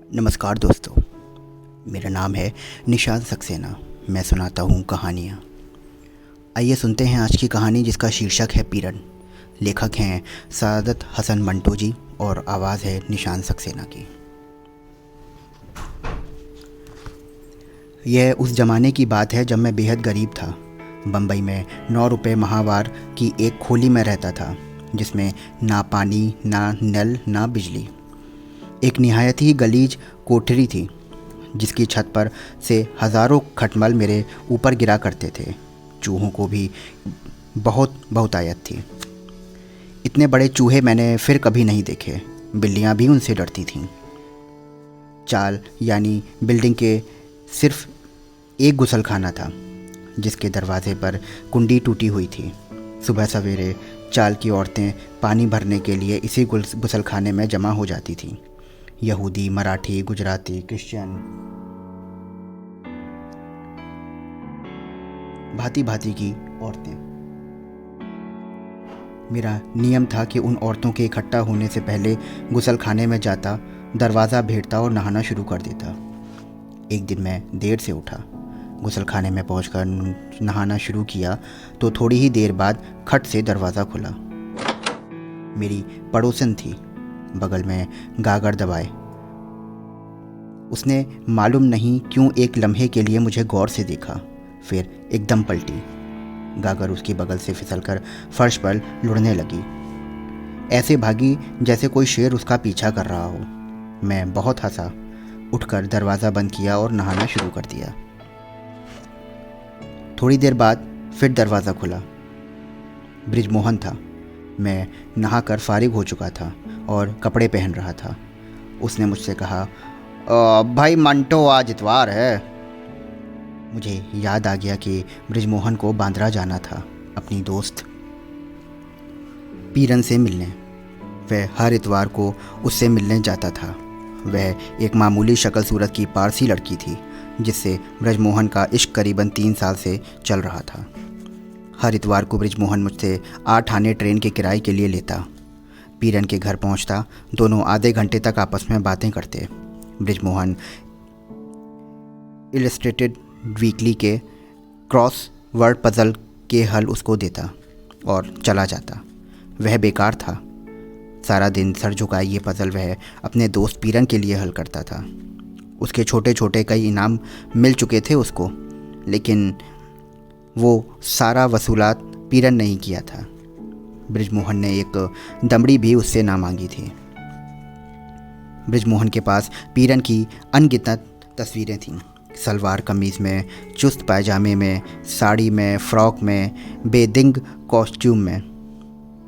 नमस्कार दोस्तों, मेरा नाम है निशान सक्सेना। मैं सुनाता हूँ कहानियाँ। आइए सुनते हैं आज की कहानी जिसका शीर्षक है पीरन। लेखक हैं सादत हसन मंटो जी और आवाज़ है निशान सक्सेना की। यह उस ज़माने की बात है जब मैं बेहद गरीब था। बम्बई में 9 रुपये माहवार की एक खोली में रहता था जिसमें ना पानी, ना नल, ना बिजली। एक निहायत ही गलीज कोठरी थी जिसकी छत पर से हज़ारों खटमल मेरे ऊपर गिरा करते थे। चूहों को भी बहुत बहुतायत थी। इतने बड़े चूहे मैंने फिर कभी नहीं देखे। बिल्लियाँ भी उनसे डरती थीं। चाल यानी बिल्डिंग के सिर्फ एक गुसलखाना था जिसके दरवाजे पर कुंडी टूटी हुई थी। सुबह सवेरे चाल की औरतें पानी भरने के लिए इसी गुसलखाने में जमा हो जाती थीं। यहूदी, मराठी, गुजराती, क्रिश्चियन, भांति भांति की औरतें। मेरा नियम था कि उन औरतों के इकट्ठा होने से पहले गुसलखाने में जाता, दरवाज़ा भेड़ता और नहाना शुरू कर देता। एक दिन मैं देर से उठा। गुसलखाने में पहुंचकर नहाना शुरू किया तो थोड़ी ही देर बाद खट से दरवाज़ा खुला। मेरी पड़ोसन थी, बगल में गागर दबाए। उसने मालूम नहीं क्यों एक लम्हे के लिए मुझे गौर से देखा, फिर एकदम पलटी। गागर उसकी बगल से फिसलकर फर्श पर लुढ़ने लगी। ऐसे भागी जैसे कोई शेर उसका पीछा कर रहा हो। मैं बहुत हंसा, उठकर दरवाज़ा बंद किया और नहाना शुरू कर दिया। थोड़ी देर बाद फिर दरवाज़ा खुला। बृजमोहन था। मैं नहाकर फारिग हो चुका था और कपड़े पहन रहा था। उसने मुझसे कहा, भाई मंटो, आज इतवार है। मुझे याद आ गया कि बृजमोहन को बांद्रा जाना था अपनी दोस्त पीरन से मिलने। वह हर इतवार को उससे मिलने जाता था। वह एक मामूली शक्ल सूरत की पारसी लड़की थी जिससे बृजमोहन का इश्क करीबन 3 साल से चल रहा था। हर इतवार को बृजमोहन मुझसे 8 आने ट्रेन के किराए के लिए लेता। पीरन के घर पहुंचता, दोनों आधे घंटे तक आपस में बातें करते। बृजमोहन इलस्ट्रेटेड वीकली के क्रॉस वर्ड पजल के हल उसको देता और चला जाता। वह बेकार था। सारा दिन सर झुकाए ये पजल वह अपने दोस्त पीरन के लिए हल करता था। उसके छोटे छोटे कई इनाम मिल चुके थे उसको, लेकिन वो सारा वसूलात पीरन ने ही किया था। बृजमोहन ने एक दमड़ी भी उससे ना मांगी थी। बृजमोहन के पास पीरन की अनगिनत तस्वीरें थीं। सलवार कमीज़ में, चुस्त पायजामे में, साड़ी में, फ्रॉक में, बेदिंग कॉस्ट्यूम में,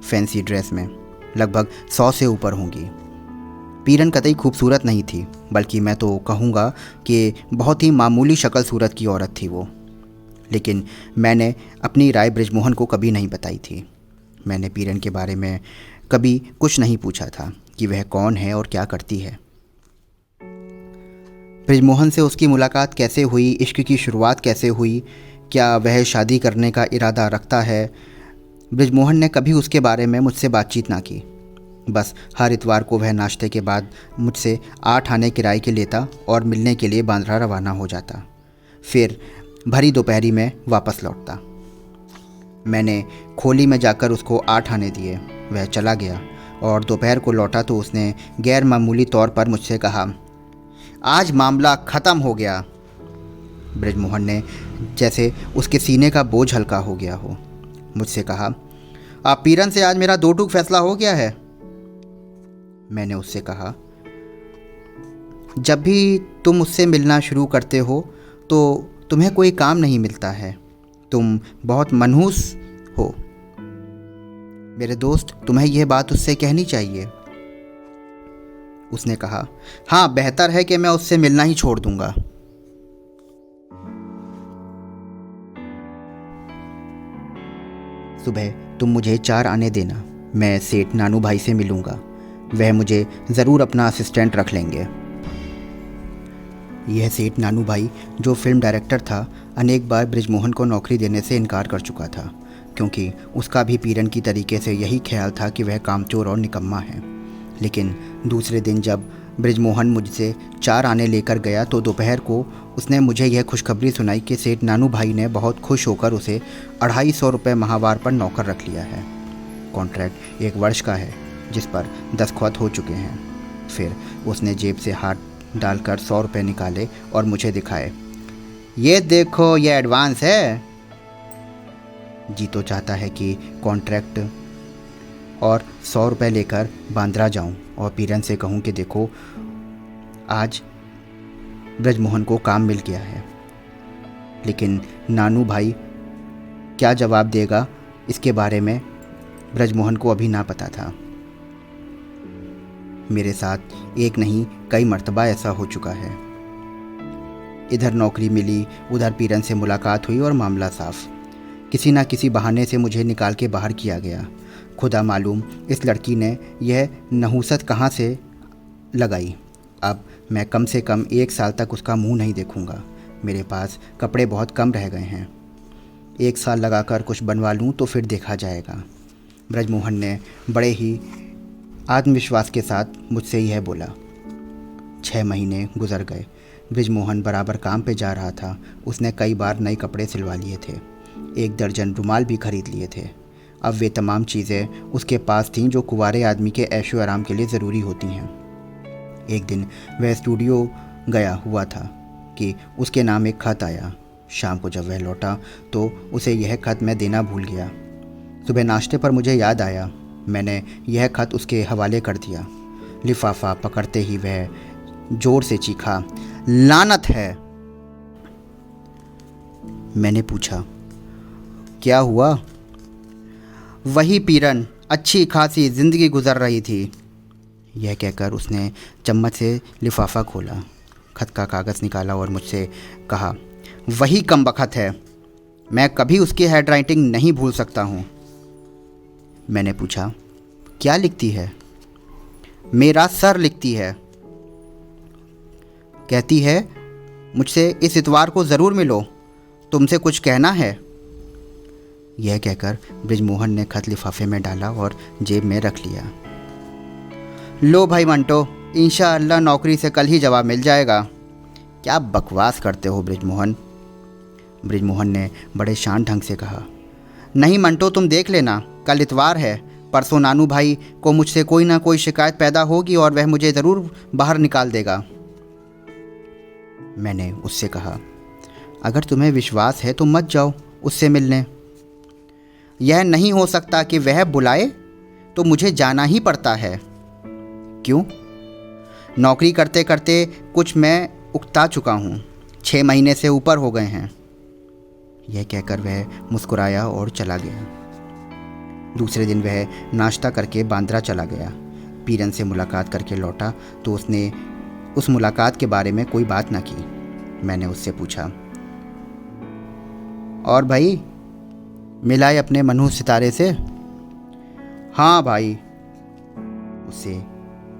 फैंसी ड्रेस में, लगभग 100 से ऊपर होंगी। पीरन कतई खूबसूरत नहीं थी, बल्कि मैं तो कहूँगा कि बहुत ही मामूली शक्ल सूरत की औरत थी वो। लेकिन मैंने अपनी राय बृजमोहन को कभी नहीं बताई थी। मैंने पीरन के बारे में कभी कुछ नहीं पूछा था कि वह कौन है और क्या करती है। बृजमोहन से उसकी मुलाकात कैसे हुई, इश्क की शुरुआत कैसे हुई, क्या वह शादी करने का इरादा रखता है, बृजमोहन ने कभी उसके बारे में मुझसे बातचीत ना की। बस हर इतवार को वह नाश्ते के बाद मुझसे 8 आने किराए के लेता और मिलने के लिए बांद्रा रवाना हो जाता। फिर भरी दोपहरी में वापस लौटता। मैंने खोली में जाकर उसको 8 आने दिए। वह चला गया और दोपहर को लौटा तो उसने गैर मामूली तौर पर मुझसे कहा, आज मामला ख़त्म हो गया। बृजमोहन ने जैसे उसके सीने का बोझ हल्का हो गया हो मुझसे कहा, आप पीरन से आज मेरा 2 टूक फैसला हो गया है। मैंने उससे कहा, जब भी तुम उससे मिलना शुरू करते हो तो तुम्हें कोई काम नहीं मिलता है। तुम बहुत मनहूस हो। मेरे दोस्त, तुम्हें यह बात उससे कहनी चाहिए। उसने कहा, हाँ, बेहतर है कि मैं उससे मिलना ही छोड़ दूंगा। सुबह तुम मुझे 4 आने देना। मैं सेठ नानू भाई से मिलूंगा। वह मुझे ज़रूर अपना असिस्टेंट रख लेंगे। यह सेठ नानू भाई, जो फिल्म डायरेक्टर था, अनेक बार बृजमोहन को नौकरी देने से इनकार कर चुका था, क्योंकि उसका भी पीरन की तरीके से यही ख्याल था कि वह कामचोर और निकम्मा है। लेकिन दूसरे दिन जब बृजमोहन मुझसे 4 आने लेकर गया तो दोपहर को उसने मुझे यह खुशखबरी सुनाई कि सेठ नानू भाई ने बहुत खुश होकर उसे 250 रुपये माहवार पर नौकर रख लिया है। कॉन्ट्रैक्ट 1 वर्ष का है जिस पर दस्तखत हो चुके हैं। फिर उसने जेब से हाथ डालकर 100 रुपये निकाले और मुझे दिखाए। ये देखो, ये एडवांस है। जी तो चाहता है कि कॉन्ट्रैक्ट और 100 रुपये लेकर बांद्रा जाऊं और पीरन से कहूं कि देखो आज बृजमोहन को काम मिल गया है। लेकिन नानू भाई क्या जवाब देगा इसके बारे में बृजमोहन को अभी ना पता था। मेरे साथ एक नहीं कई मर्तबा ऐसा हो चुका है। इधर नौकरी मिली, उधर पीरन से मुलाकात हुई और मामला साफ। किसी ना किसी बहाने से मुझे निकाल के बाहर किया गया। खुदा मालूम इस लड़की ने यह नहूसत कहाँ से लगाई। अब मैं कम से कम 1 साल तक उसका मुंह नहीं देखूंगा। मेरे पास कपड़े बहुत कम रह गए हैं। 1 साल लगाकर कुछ बनवा लूँ तो फिर देखा जाएगा। बृजमोहन ने बड़े ही आत्मविश्वास के साथ मुझसे यह बोला। 6 महीने गुजर गए। बृजमोहन बराबर काम पे जा रहा था। उसने कई बार नए कपड़े सिलवा लिए थे। 1 दर्जन रुमाल भी खरीद लिए थे। अब वे तमाम चीज़ें उसके पास थीं जो कुंवारे आदमी के ऐशो आराम के लिए ज़रूरी होती हैं। एक दिन वह स्टूडियो गया हुआ था कि उसके नाम एक खत आया। शाम को जब वह लौटा तो उसे यह खत मैं देना भूल गया। सुबह नाश्ते पर मुझे याद आया। मैंने यह खत उसके हवाले कर दिया। लिफाफा पकड़ते ही वह जोर से चीखा, लानत है। मैंने पूछा, क्या हुआ? वही पीरन, अच्छी खासी ज़िंदगी गुजर रही थी। यह कहकर उसने चम्मच से लिफाफा खोला, खत का कागज़ निकाला और मुझसे कहा, वही कमबख्त है। मैं कभी उसकी हैंडराइटिंग नहीं भूल सकता हूँ। मैंने पूछा, क्या लिखती है? मेरा सर लिखती है। कहती है मुझसे इस इतवार को ज़रूर मिलो, तुमसे कुछ कहना है। यह कहकर बृजमोहन ने खत लिफाफे में डाला और जेब में रख लिया। लो भाई मंटो, इंशाअल्लाह नौकरी से कल ही जवाब मिल जाएगा। क्या बकवास करते हो बृजमोहन? बृजमोहन ने बड़े शान ढंग से कहा। नहीं मंटो, तुम देख लेना, कल इतवार है। परसों नानू भाई को मुझसे कोई ना कोई शिकायत पैदा होगी और वह मुझे ज़रूर बाहर निकाल देगा। मैंने उससे कहा, अगर तुम्हें विश्वास है तो मत जाओ उससे मिलने। यह नहीं हो सकता कि वह बुलाए तो मुझे जाना ही पड़ता है। क्यों? नौकरी करते करते कुछ मैं उकता चुका हूँ। 6 महीने से ऊपर हो गए हैं। यह कहकर वह मुस्कुराया और चला गया। दूसरे दिन वह नाश्ता करके बांद्रा चला गया। पीरन से मुलाकात करके लौटा तो उसने उस मुलाकात के बारे में कोई बात न की। मैंने उससे पूछा, और भाई मिला है अपने मनहूस सितारे से? हाँ भाई, उससे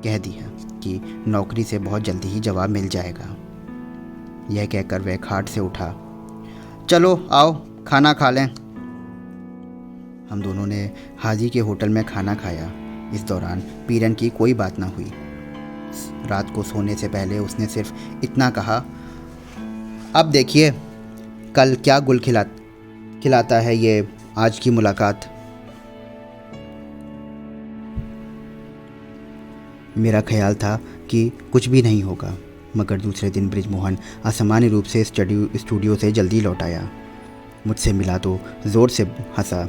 कह दिया कि नौकरी से बहुत जल्दी ही जवाब मिल जाएगा। यह कहकर वह खाट से उठा। चलो आओ खाना खा लें। हम दोनों ने हाजी के होटल में खाना खाया। इस दौरान पीरन की कोई बात ना हुई। रात को सोने से पहले उसने सिर्फ इतना कहा, अब देखिए कल क्या गुल खिलाता है ये आज की मुलाकात। मेरा ख्याल था कि कुछ भी नहीं होगा, मगर दूसरे दिन बृजमोहन असामान्य रूप से स्टूडियो से जल्दी लौट आया। मुझसे मिला तो ज़ोर से हंसा।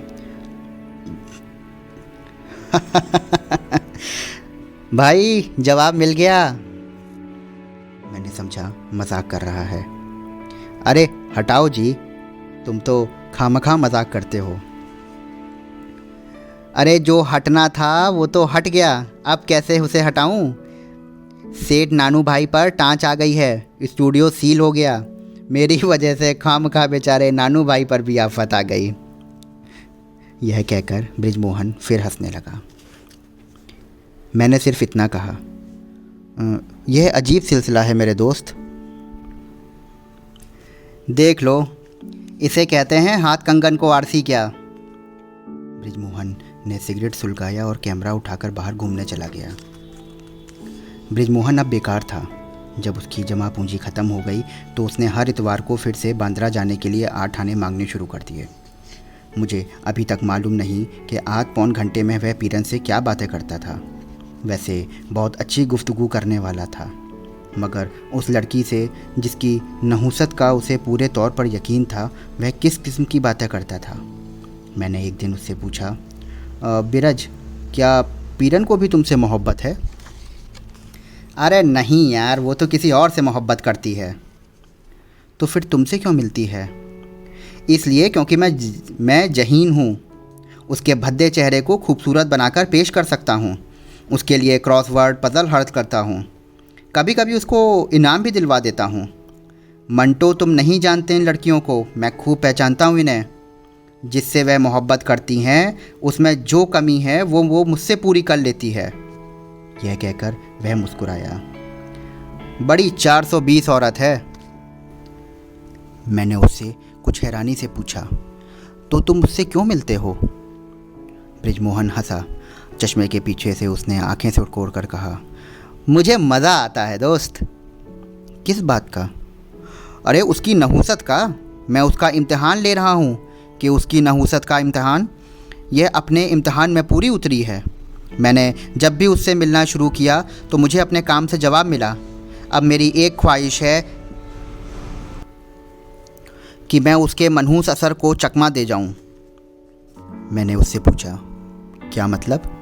भाई जवाब मिल गया। मैंने समझा मजाक कर रहा है। अरे हटाओ जी, तुम तो खामखा मजाक करते हो। अरे जो हटना था वो तो हट गया, अब कैसे उसे हटाऊं? सेठ नानू भाई पर टांच आ गई है, स्टूडियो सील हो गया। मेरी वजह से खामखा बेचारे नानू भाई पर भी आफत आ गई। यह कहकर बृजमोहन फिर हंसने लगा। मैंने सिर्फ इतना कहा, यह अजीब सिलसिला है मेरे दोस्त। देख लो, इसे कहते हैं हाथ कंगन को आरसी क्या। बृजमोहन ने सिगरेट सुलगाया और कैमरा उठाकर बाहर घूमने चला गया। बृजमोहन अब बेकार था। जब उसकी जमा पूंजी ख़त्म हो गई तो उसने हर इतवार को फिर से बांद्रा जाने के लिए 8 आने मांगने शुरू कर दिए। मुझे अभी तक मालूम नहीं कि आध पौन घंटे में वह पीरन से क्या बातें करता था। वैसे बहुत अच्छी गुफ्तगू करने वाला था, मगर उस लड़की से जिसकी नहुसत का उसे पूरे तौर पर यकीन था, वह किस किस्म की बातें करता था। मैंने एक दिन उससे पूछा, बिरज, क्या पीरन को भी तुमसे मोहब्बत है? अरे नहीं यार, वो तो किसी और से मोहब्बत करती है। तो फिर तुमसे क्यों मिलती है? इसलिए क्योंकि मैं जहीन हूँ। उसके भद्दे चेहरे को खूबसूरत बनाकर पेश कर सकता हूँ। उसके लिए क्रॉसवर्ड पजल हल करता हूँ। कभी कभी उसको इनाम भी दिलवा देता हूँ। मंटो, तुम नहीं जानते इन लड़कियों को, मैं खूब पहचानता हूँ इन्हें। जिससे वह मोहब्बत करती हैं उसमें जो कमी है वो मुझसे पूरी कर लेती है। यह कहकर वह मुस्कुराया। बड़ी 420 औरत है। मैंने उससे कुछ हैरानी से पूछा, तो तुम उससे क्यों मिलते हो? बृजमोहन हंसा। चश्मे के पीछे से उसने आंखें सुड़कोड़ कर कहा, मुझे मज़ा आता है दोस्त। किस बात का? अरे उसकी नहुसत का। मैं उसका इम्तिहान ले रहा हूँ कि उसकी नहुसत का इम्तिहान। यह अपने इम्तिहान में पूरी उतरी है। मैंने जब भी उससे मिलना शुरू किया तो मुझे अपने काम से जवाब मिला। अब मेरी एक ख्वाहिश है कि मैं उसके मनहूस असर को चकमा दे जाऊं। मैंने उससे पूछा, क्या मतलब?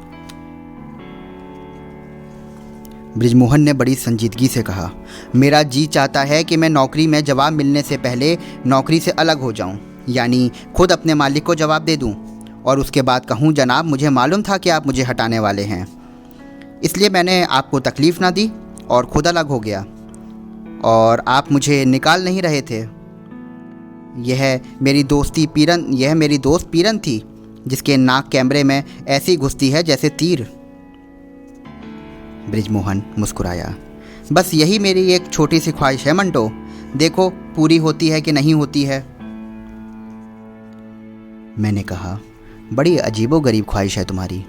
बृजमोहन ने बड़ी संजीदगी से कहा, मेरा जी चाहता है कि मैं नौकरी में जवाब मिलने से पहले नौकरी से अलग हो जाऊं, यानी खुद अपने मालिक को जवाब दे दूं और उसके बाद कहूं, जनाब मुझे मालूम था कि आप मुझे हटाने वाले हैं, इसलिए मैंने आपको तकलीफ़ ना दी और खुद अलग हो गया और आप मुझे निकाल नहीं रहे थे। यह मेरी दोस्त पीरन थी, जिसके नाक कैमरे में ऐसी घुसती है जैसे तीर। बृजमोहन मुस्कुराया। बस यही मेरी एक छोटी सी ख्वाहिश है मंटो, देखो पूरी होती है कि नहीं होती है। मैंने कहा, बड़ी अजीबोगरीब ख्वाहिश है तुम्हारी।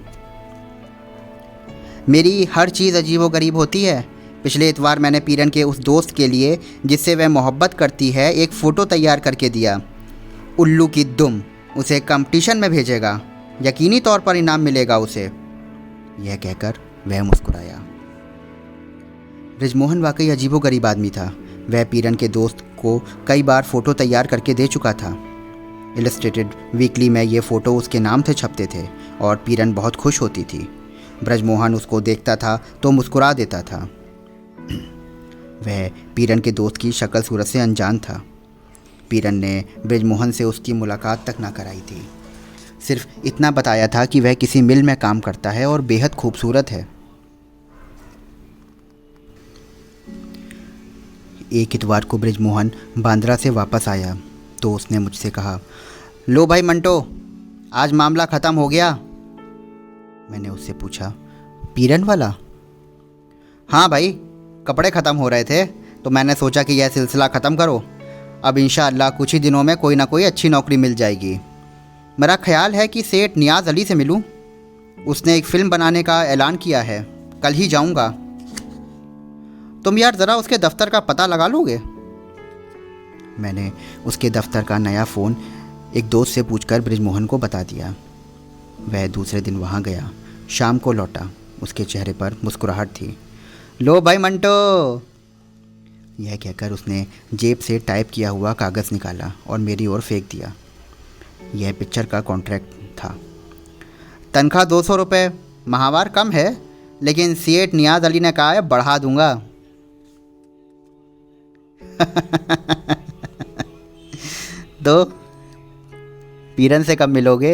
मेरी हर चीज़ अजीबोगरीब होती है। पिछले इतवार मैंने पीरन के उस दोस्त के लिए जिससे वह मोहब्बत करती है एक फ़ोटो तैयार करके दिया। उल्लू की दुम, उसे कंपटीशन में भेजेगा, यकीनी तौर पर इनाम मिलेगा उसे। यह कहकर वह मुस्कुराया। बृजमोहन वाकई अजीबोगरीब आदमी था। वह पीरन के दोस्त को कई बार फ़ोटो तैयार करके दे चुका था। इलस्ट्रेटेड वीकली में ये फ़ोटो उसके नाम से छपते थे और पीरन बहुत खुश होती थी। बृजमोहन उसको देखता था तो मुस्कुरा देता था। वह पीरन के दोस्त की शक्ल सूरत से अनजान था। पीरन ने बृजमोहन से उसकी मुलाकात तक ना कराई थी। सिर्फ इतना बताया था कि वह किसी मिल में काम करता है और बेहद खूबसूरत है। एक इतवार को बृजमोहन बांद्रा से वापस आया तो उसने मुझसे कहा, लो भाई मंटो, आज मामला ख़त्म हो गया। मैंने उससे पूछा, पीरन वाला? हाँ भाई, कपड़े ख़त्म हो रहे थे तो मैंने सोचा कि यह सिलसिला ख़त्म करो। अब इंशाअल्लाह कुछ ही दिनों में कोई ना कोई अच्छी नौकरी मिल जाएगी। मेरा ख्याल है कि सेठ नियाज़ अली से मिलूं। उसने एक फ़िल्म बनाने का ऐलान किया है, कल ही जाऊंगा। तुम यार ज़रा उसके दफ्तर का पता लगा लोगे? मैंने उसके दफ्तर का नया फ़ोन एक दोस्त से पूछकर बृजमोहन को बता दिया। वह दूसरे दिन वहाँ गया। शाम को लौटा। उसके चेहरे पर मुस्कुराहट थी। लो भाई मंटो, यह कहकर उसने जेब से टाइप किया हुआ कागज़ निकाला और मेरी ओर फेंक दिया। यह पिक्चर का कॉन्ट्रैक्ट था। तनख्वाह 200 रुपये, माहवार कम है, लेकिन सेठ नियाज़ अली ने कहा है बढ़ा दूंगा। तो पीरन से कब मिलोगे?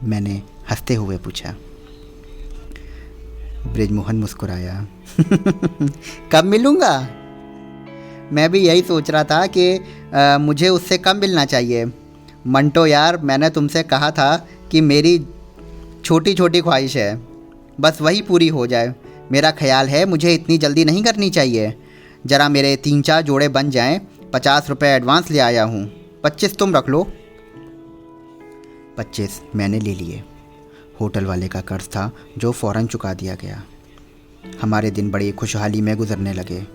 मैंने हंसते हुए पूछा। बृजमोहन मुस्कुराया। कब मिलूँगा? मैं भी यही सोच रहा था कि मुझे उससे कब मिलना चाहिए। मंटो यार, मैंने तुमसे कहा था कि मेरी छोटी छोटी ख्वाहिश है, बस वही पूरी हो जाए। मेरा ख्याल है मुझे इतनी जल्दी नहीं करनी चाहिए। ज़रा मेरे 3-4 जोड़े बन जाएं। 50 रुपये एडवांस ले आया हूँ, 25 तुम रख लो। 25 मैंने ले लिए। होटल वाले का कर्ज था जो फ़ौरन चुका दिया गया। हमारे दिन बड़ी खुशहाली में गुजरने लगे।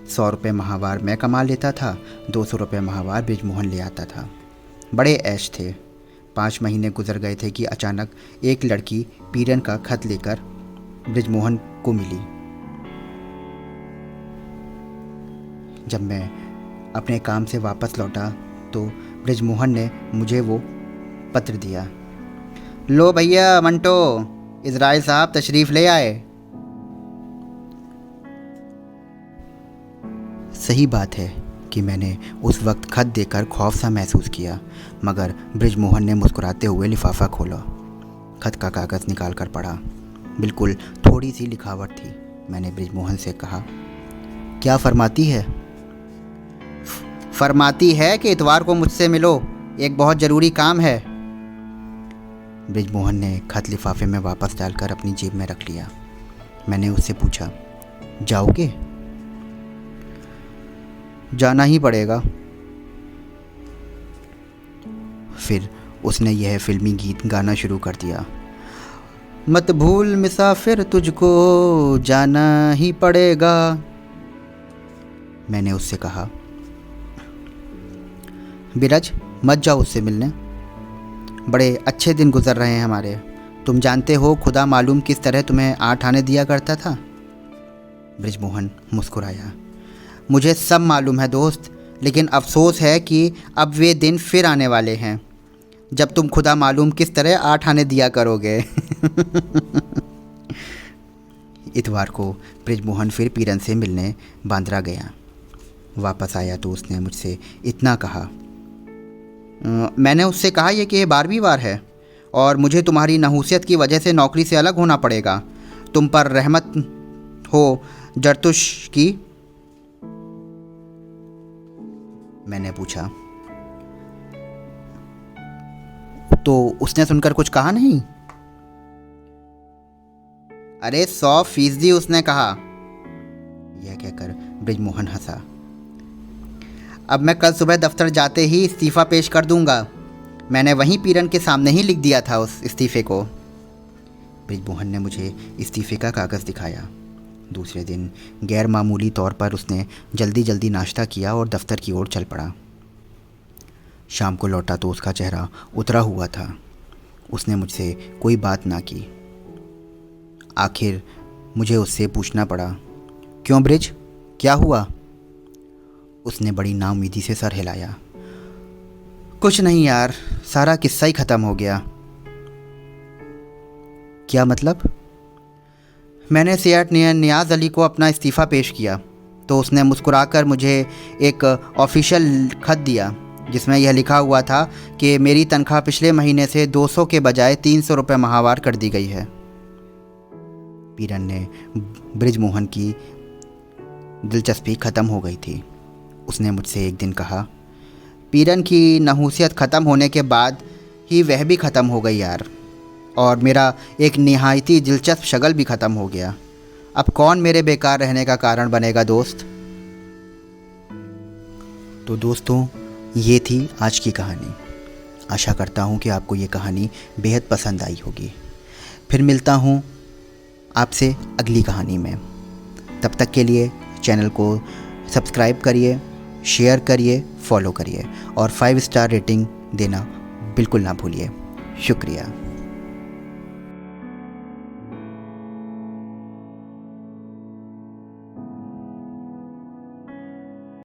100 रुपये माहवार मैं कमा लेता था, 200 रुपये माहवार बृजमोहन ले आता था। बड़े ऐश थे। 5 महीने गुजर गए थे कि अचानक एक लड़की पीरन का खत लेकर बृजमोहन को मिली। जब मैं अपने काम से वापस लौटा तो बृजमोहन ने मुझे वो पत्र दिया। लो भैया मंटो, इज़राइल साहब तशरीफ़ ले आए। सही बात है कि मैंने उस वक्त खत देकर खौफ सा महसूस किया, मगर बृजमोहन ने मुस्कुराते हुए लिफाफा खोला। खत का कागज़ निकाल कर पढ़ा। बिल्कुल थोड़ी सी लिखावट थी। मैंने बृजमोहन से कहा, क्या फरमाती है? फरमाती है कि इतवार को मुझसे मिलो, एक बहुत ज़रूरी काम है। बृजमोहन ने खत लिफाफे में वापस डालकर अपनी जेब में रख लिया। मैंने उससे पूछा, जाओगे? जाना ही पड़ेगा। फिर उसने यह फिल्मी गीत गाना शुरू कर दिया। मत भूल मुसाफिर, तुझको जाना ही पड़ेगा। मैंने उससे कहा, बिरज मत जाओ उससे मिलने, बड़े अच्छे दिन गुजर रहे हैं हमारे। तुम जानते हो खुदा मालूम किस तरह तुम्हें 8 आने दिया करता था। बृजमोहन मुस्कुराया। मुझे सब मालूम है दोस्त, लेकिन अफसोस है कि अब वे दिन फिर आने वाले हैं जब तुम खुदा मालूम किस तरह 8 आने दिया करोगे। इतवार को बृजमोहन फिर पीरन से मिलने बांद्रा गया। वापस आया तो उसने मुझसे इतना कहा, मैंने उससे कहा यह कि 12वीं बार है और मुझे तुम्हारी नहूसियत की वजह से नौकरी से अलग होना पड़ेगा। तुम पर रहमत हो जरतुश की। मैंने पूछा, तो उसने सुनकर कुछ कहा नहीं? अरे 100% उसने कहा। यह कहकर बृजमोहन हंसा। अब मैं कल सुबह दफ्तर जाते ही इस्तीफ़ा पेश कर दूंगा। मैंने वहीं पीरन के सामने ही लिख दिया था उस इस्तीफ़े को। बृजमोहन ने मुझे इस्तीफ़े का कागज़ दिखाया। दूसरे दिन गैर मामूली तौर पर उसने जल्दी जल्दी नाश्ता किया और दफ्तर की ओर चल पड़ा। शाम को लौटा तो उसका चेहरा उतरा हुआ था। उसने मुझसे कोई बात ना की। आखिर मुझे उससे पूछना पड़ा, क्यों ब्रिज, क्या हुआ? उसने बड़ी नाउम्मीदी से सर हिलाया। कुछ नहीं यार, सारा किस्सा ही ख़त्म हो गया। क्या मतलब? मैंने सीएट नियाज़ अली को अपना इस्तीफ़ा पेश किया तो उसने मुस्कुराकर मुझे एक ऑफिशियल ख़त दिया जिसमें यह लिखा हुआ था कि मेरी तनख्वाह पिछले महीने से 200 के बजाय 300 रुपये माहवार कर दी गई है। पीरन ने बृजमोहन की दिलचस्पी ख़त्म हो गई थी। उसने मुझसे एक दिन कहा, पीरन की नहूसियत ख़त्म होने के बाद ही वह भी ख़त्म हो गई यार, और मेरा एक निहायती दिलचस्प शगल भी ख़त्म हो गया। अब कौन मेरे बेकार रहने का कारण बनेगा दोस्त? तो दोस्तों, ये थी आज की कहानी। आशा करता हूँ कि आपको ये कहानी बेहद पसंद आई होगी। फिर मिलता हूँ आपसे अगली कहानी में। तब तक के लिए चैनल को सब्सक्राइब करिए, शेयर करिए, फॉलो करिए और 5 स्टार रेटिंग देना बिल्कुल ना भूलिए। शुक्रिया।